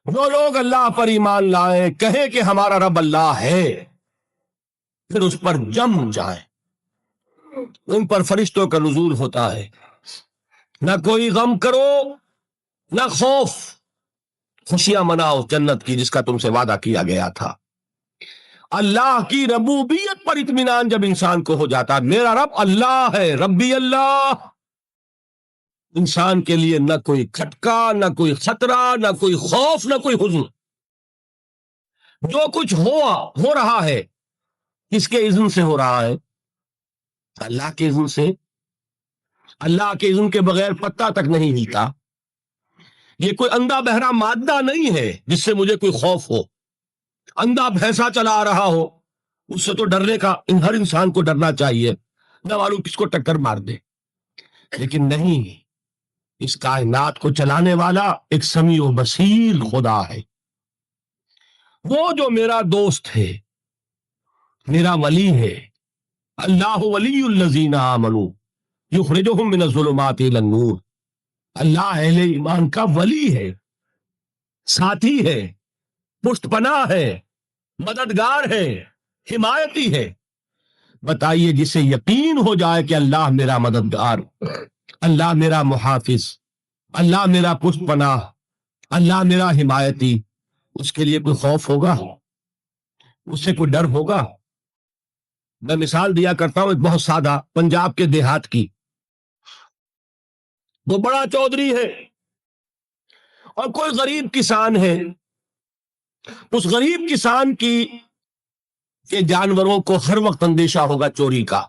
جو لوگ اللہ پر ایمان لائیں، کہیں کہ ہمارا رب اللہ ہے، پھر اس پر جم جائیں، ان پر فرشتوں کا نزول ہوتا ہے، نہ کوئی غم کرو نہ خوف، خوشیاں مناؤ جنت کی جس کا تم سے وعدہ کیا گیا تھا۔ اللہ کی ربوبیت پر اطمینان جب انسان کو ہو جاتا ہے، میرا رب اللہ ہے، ربی اللہ، انسان کے لیے نہ کوئی کھٹکا، نہ کوئی خطرہ، نہ کوئی خوف، نہ کوئی حزن۔ جو کچھ ہو رہا ہے کس کے اذن سے ہو رہا ہے؟ اللہ کے اذن سے۔ اللہ کے اذن کے بغیر پتہ تک نہیں ہلتا۔ یہ کوئی اندھا بہرا مادہ نہیں ہے جس سے مجھے کوئی خوف ہو۔ اندھا بھینسا چلا آ رہا ہو اس سے تو ڈرنے کا ہر انسان کو ڈرنا چاہیے، نہ معلوم کس کو ٹکر مار دے، لیکن نہیں، اس کائنات کو چلانے والا ایک سمیع و بصیر خدا ہے۔ وہ جو میرا دوست ہے، میرا ولی ہے، اللہ ولی الذین آمنوا یخرجہم من الظلمات الی النور، اللہ اہل ایمان کا ولی ہے، ساتھی ہے، پشت پناہ ہے، مددگار ہے، حمایتی ہے۔ بتائیے جسے یقین ہو جائے کہ اللہ میرا مددگار، اللہ میرا محافظ، اللہ میرا پشت پناہ، اللہ میرا حمایتی، اس کے لیے کوئی خوف ہوگا؟ اس سے کوئی ڈر ہوگا؟ میں مثال دیا کرتا ہوں ایک بہت سادہ، پنجاب کے دیہات کی۔ وہ بڑا چودھری ہے اور کوئی غریب کسان ہے، اس غریب کسان کی کہ جانوروں کو ہر وقت اندیشہ ہوگا چوری کا،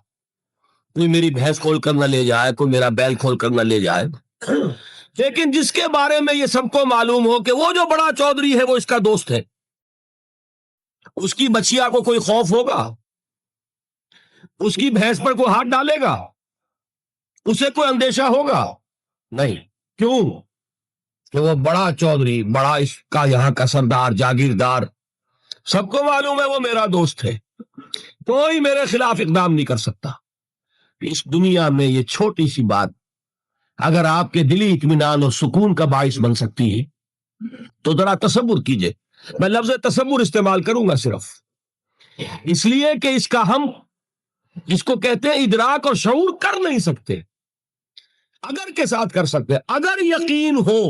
کوئی میری بھینس کھول کر نہ لے جائے، کوئی میرا بیل کھول کر نہ لے جائے۔ لیکن جس کے بارے میں یہ سب کو معلوم ہو کہ وہ جو بڑا چودھری ہے وہ اس کا دوست ہے، اس کی بچیا کو کوئی خوف ہوگا؟ اس کی بھینس پر کوئی ہاتھ ڈالے گا؟ اسے کوئی اندیشہ ہوگا؟ نہیں۔ کیوں؟ کہ وہ بڑا چودھری، بڑا اس کا یہاں کا سردار، جاگیردار، سب کو معلوم ہے وہ میرا دوست ہے، کوئی میرے خلاف اقدام نہیں کر سکتا۔ اس دنیا میں یہ چھوٹی سی بات اگر آپ کے دلی اطمینان اور سکون کا باعث بن سکتی ہے تو ذرا تصور کیجئے۔ میں لفظ تصور استعمال کروں گا صرف اس لیے کہ اس کا ہم جس کو کہتے ہیں ادراک اور شعور کر نہیں سکتے، اگر کے ساتھ کر سکتے۔ اگر یقین ہو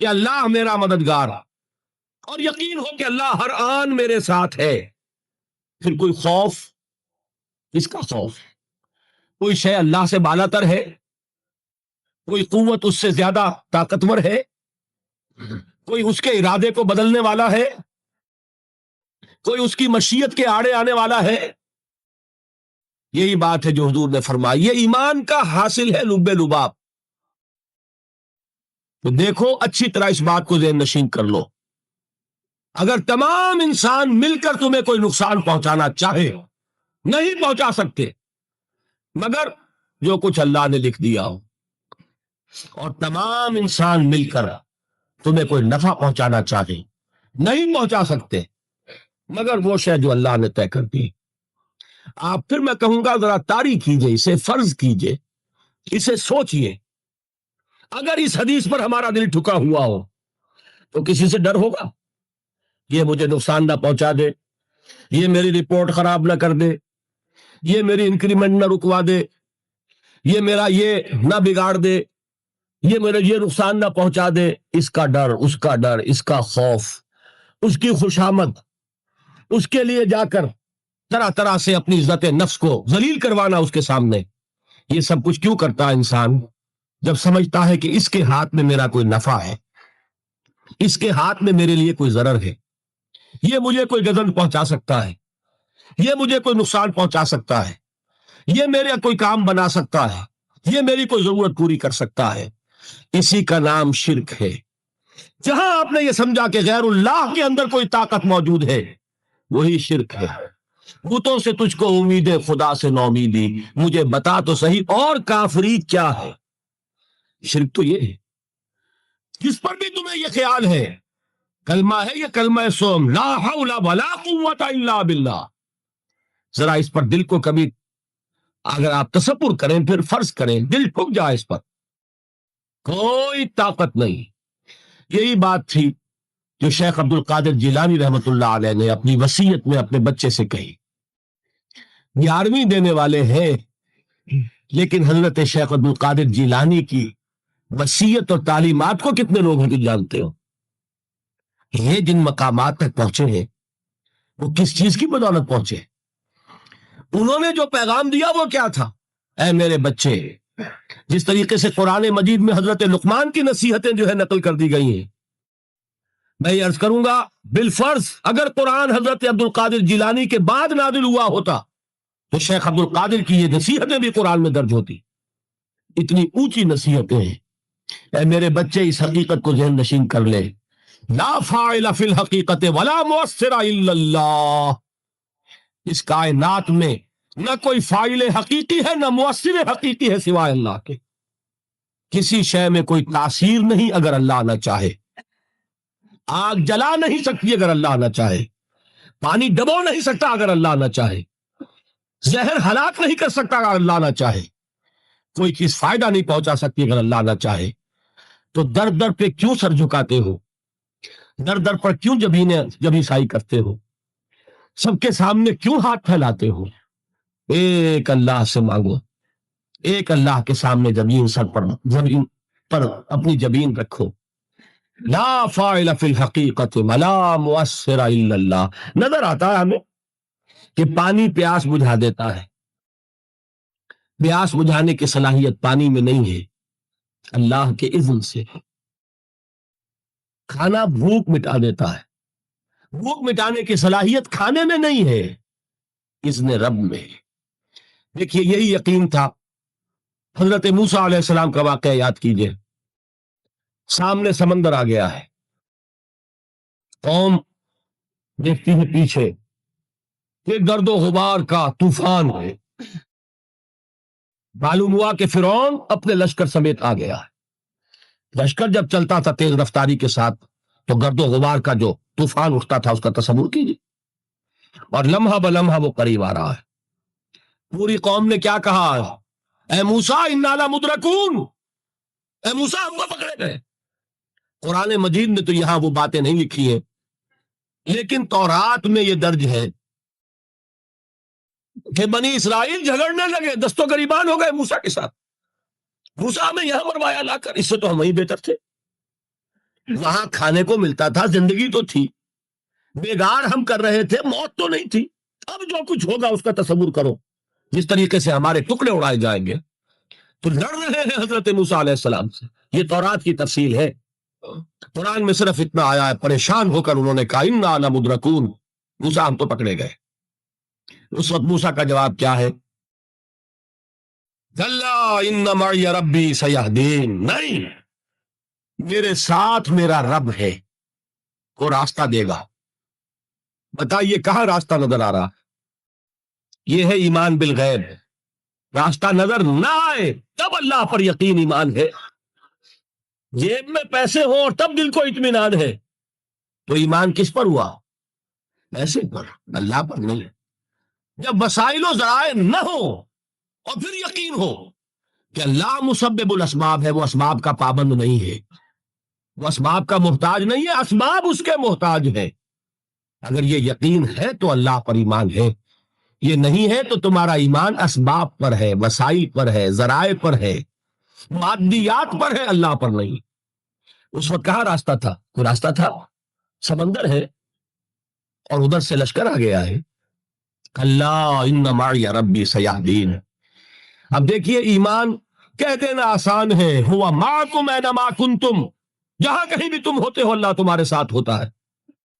کہ اللہ میرا مددگار اور یقین ہو کہ اللہ ہر آن میرے ساتھ ہے، پھر کوئی خوف، کس کا خوف؟ کوئی شے اللہ سے بالا تر ہے؟ کوئی قوت اس سے زیادہ طاقتور ہے؟ کوئی اس کے ارادے کو بدلنے والا ہے؟ کوئی اس کی مشیت کے آڑے آنے والا ہے؟ یہی بات ہے جو حضور نے فرمائی، یہ ایمان کا حاصل ہے لب لباب۔ تو دیکھو اچھی طرح اس بات کو ذہن نشین کر لو، اگر تمام انسان مل کر تمہیں کوئی نقصان پہنچانا چاہے نہیں پہنچا سکتے، مگر جو کچھ اللہ نے لکھ دیا ہو، اور تمام انسان مل کر تمہیں کوئی نفع پہنچانا چاہے نہیں پہنچا سکتے، مگر وہ شے جو اللہ نے طے کر دی۔ آپ پھر میں کہوں گا ذرا طاری کیجئے، اسے فرض کیجئے، اسے سوچئے، اگر اس حدیث پر ہمارا دل ٹھکا ہوا ہو تو کسی سے ڈر ہوگا؟ یہ مجھے نقصان نہ پہنچا دے، یہ میری رپورٹ خراب نہ کر دے، یہ میری انکریمنٹ نہ رکوا دے، یہ میرا یہ نہ بگاڑ دے، یہ میرے یہ نقصان نہ پہنچا دے۔ اس کا ڈر، اس کا ڈر، اس کا خوف، اس کی خوشامد، اس کے لیے جا کر طرح طرح سے اپنی عزت نفس کو ذلیل کروانا اس کے سامنے، یہ سب کچھ کیوں کرتا ہے انسان؟ جب سمجھتا ہے کہ اس کے ہاتھ میں میرا کوئی نفع ہے، اس کے ہاتھ میں میرے لیے کوئی ضرر ہے، یہ مجھے کوئی گزن پہنچا سکتا ہے، یہ مجھے کوئی نقصان پہنچا سکتا ہے، یہ میرا کوئی کام بنا سکتا ہے، یہ میری کوئی ضرورت پوری کر سکتا ہے، اسی کا نام شرک ہے۔ جہاں آپ نے یہ سمجھا کہ غیر اللہ کے اندر کوئی طاقت موجود ہے، وہی شرک ہے۔ بتوں سے تجھ کو امید ہے، خدا سے نومیدی، مجھے بتا تو صحیح اور کافری کیا ہے؟ شرک تو یہ ہے، جس پر بھی تمہیں یہ خیال ہے کلمہ ہے، یہ کلمہ سوم، لا حول ولا قوت الا باللہ، ذرا اس پر دل کو کبھی اگر آپ تصور کریں، پھر فرض کریں، دل ٹھک جائے اس پر، کوئی طاقت نہیں۔ یہی بات تھی جو شیخ عبد القادر جیلانی رحمت اللہ علیہ نے اپنی وصیت میں اپنے بچے سے کہی. 11ویں دینے والے ہیں، لیکن حضرت شیخ عبد القادر جیلانی کی وصیت اور تعلیمات کو کتنے لوگ ہیں کہ جانتے ہو؟ یہ جن مقامات تک پہنچے ہیں وہ کس چیز کی بدولت پہنچے؟ انہوں نے جو پیغام دیا وہ کیا تھا؟ اے میرے بچے، جس طریقے سے قرآن مجید میں حضرت لقمان کی نصیحتیں جو ہے نقل کر دی گئی ہیں، میں یہ عرض کروں گا بالفرض اگر قرآن حضرت عبد القادر جیلانی کے بعد نازل ہوا ہوتا تو شیخ عبد القادر کی یہ نصیحتیں بھی قرآن میں درج ہوتی. اتنی اونچی نصیحتیں ہیں. اے میرے بچے، اس حقیقت کو ذہن نشین کر لے، لا فاعل فی الحقیقت ولا مؤثر الا اللہ. اس کائنات میں نہ کوئی فاعل حقیقی ہے نہ مؤثر حقیقی ہے سوائے اللہ کے. کسی شے میں کوئی تاثیر نہیں اگر اللہ نہ چاہے. آگ جلا نہیں سکتی اگر اللہ نہ چاہے. پانی ڈبو نہیں سکتا اگر اللہ نہ چاہے. زہر ہلاک نہیں کر سکتا اگر اللہ نہ چاہے. کوئی چیز فائدہ نہیں پہنچا سکتی اگر اللہ نہ چاہے. تو در در پہ کیوں سر جھکاتے ہو؟ در در پر کیوں جبیں سائی کرتے ہو؟ سب کے سامنے کیوں ہاتھ پھیلاتے ہو؟ ایک اللہ سے مانگو. ایک اللہ کے سامنے زمین پر اپنی جبین رکھو. لا فاعل فی الحقیقت ولا مؤثر الا اللہ. نظر آتا ہے ہمیں کہ پانی پیاس بجھا دیتا ہے. پیاس بجھانے کی صلاحیت پانی میں نہیں ہے، اللہ کے اذن سے. کھانا بھوک مٹا دیتا ہے، بھوک مٹانے کی صلاحیت کھانے میں نہیں ہے، اذن رب میں. دیکھیے یہی یقین تھا. حضرت موسیٰ علیہ السلام کا واقعہ یاد کیجئے. سامنے سمندر آ گیا ہے، قوم دیکھتی ہے پیچھے کہ گرد و غبار کا طوفان ہے. معلوم ہوا کہ فرعون اپنے لشکر سمیت آ گیا ہے. لشکر جب چلتا تھا تیز رفتاری کے ساتھ تو گرد و غبار کا جو طوفان اٹھتا تھا اس کا تصور کیجیے. اور لمحہ بلمحہ وہ قریب آ رہا ہے. پوری قوم نے کیا کہا؟ اے موسیٰ انا لمدرکون، اے موسیٰ ہم کو پکڑے گئے. قرآن مجید نے تو یہاں وہ باتیں نہیں لکھی ہیں، لیکن تورات میں یہ درج ہے کہ بنی اسرائیل جھگڑنے لگے، دست و گریبان ہو گئے موسیٰ کے ساتھ. موسیٰ میں یہاں مروایا لا کر، اس سے تو ہم وہیں بہتر تھے. وہاں کھانے کو ملتا تھا، زندگی تو تھی، بیگار ہم کر رہے تھے، موت تو نہیں تھی. اب جو کچھ ہوگا اس کا تصور کرو، جس طریقے سے ہمارے ٹکڑے اڑائے جائیں گے. تو لڑ رہے ہیں حضرت موسیٰ علیہ السلام سے. یہ تورات کی تفصیل ہے. قرآن میں صرف اتنا آیا ہے، پریشان ہو کر انہوں نے کہا انا لمدرکون، موسیٰ ہم تو پکڑے گئے. اس وقت موسیٰ کا جواب کیا ہے؟ کلا ان معی ربی سیہدین. نہیں، میرے ساتھ میرا رب ہے، وہ راستہ دے گا. بتائیے کہاں راستہ نظر آ رہا؟ یہ ہے ایمان بالغیب. راستہ نظر نہ آئے تب اللہ پر یقین ایمان ہے. جیب میں پیسے ہوں اور تب دل کو اطمینان ہے تو ایمان کس پر ہوا؟ پیسے پر، اللہ پر نہیں. جب وسائل و ذرائع نہ ہو اور پھر یقین ہو کہ اللہ مسبب الاسباب ہے، وہ اسباب کا پابند نہیں ہے، وہ اسباب کا محتاج نہیں ہے، اسباب اس کے محتاج ہے. اگر یہ یقین ہے تو اللہ پر ایمان ہے. یہ نہیں ہے تو تمہارا ایمان اسباب پر ہے، وسائل پر ہے، ذرائع پر ہے، مادیات پر ہے، اللہ پر نہیں. اس وقت کہاں راستہ تھا؟ کوئی راستہ تھا؟ سمندر ہے اور ادھر سے لشکر آ گیا ہے. کلا ان معی ربی سیہدین. اب دیکھیے ایمان کہہ دینا آسان ہے، ہوا معکم اینما کنتم، جہاں کہیں بھی تم ہوتے ہو اللہ تمہارے ساتھ ہوتا ہے.